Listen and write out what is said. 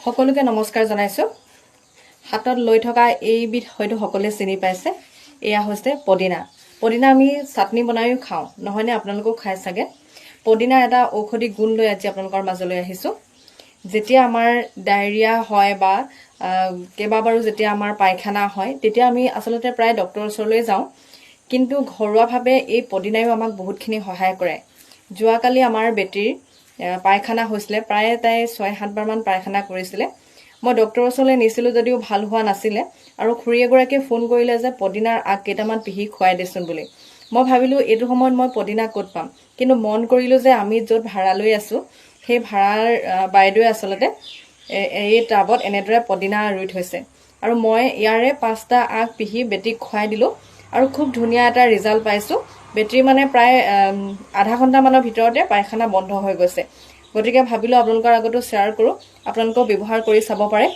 সকলোকে নমস্কাৰ জনাইছো। হাতত লৈ থকা এইবিধ হয়তো সকলোৱে চিনি পাইছে। এয়া হৈছে পদিনা। পদিনা আমি চাটনি বনাইও খাওঁ, নহয়নে? আপোনালোকেও খাই চাগে। পদিনাৰ এটা ঔষধি গুণ লৈ আজি আপোনালোকৰ মাজলৈ আহিছো। যেতিয়া আমাৰ ডায়েৰিয়া হয় বা কেইবাবাৰো যেতিয়া আমাৰ পায়খানা হয়, তেতিয়া আমি আচলতে প্ৰায় ডক্টৰৰ ওচৰলৈ যাওঁ, কিন্তু ঘৰুৱাভাৱে এই পদিনাইও আমাক বহুতখিনি সহায় কৰে। যোৱাকালি আমাৰ বেটীৰ পায়খানা হৈছিলে, প্ৰায় তাই 6-7 বাৰমান পায়খানা কৰিছিলে। মই ডক্টৰৰ ওচৰলৈ নিছিলোঁ যদিও ভাল হোৱা নাছিলে, আৰু খুৰী এগৰাকীয়ে ফোন কৰিলে যে পদিনাৰ আগ কেইটামান পিহি খুৱাই দেচোন বুলি। মই ভাবিলোঁ এইটো সময়ত মই পদিনা ক'ত পাম, কিন্তু মন কৰিলোঁ যে আমি য'ত ভাড়া লৈ আছোঁ সেই ভাড়াৰ বাইদেৱে আচলতে এই টাবত এনেদৰে পদিনা ৰুই থৈছে, আৰু মই ইয়াৰে 5টা আগ পিহি বেটীক খুৱাই দিলোঁ, আৰু খুব ধুনীয়া এটা ৰিজাল্ট পাইছোঁ। বেটীৰ মানে প্ৰায় আধা ঘণ্টামানৰ ভিতৰতে পায়খানা বন্ধ হৈ গৈছে। গতিকে ভাবিলোঁ আপোনালোকৰ আগতো শ্বেয়াৰ কৰোঁ, আপোনালোকেও ব্যৱহাৰ কৰি চাব পাৰে।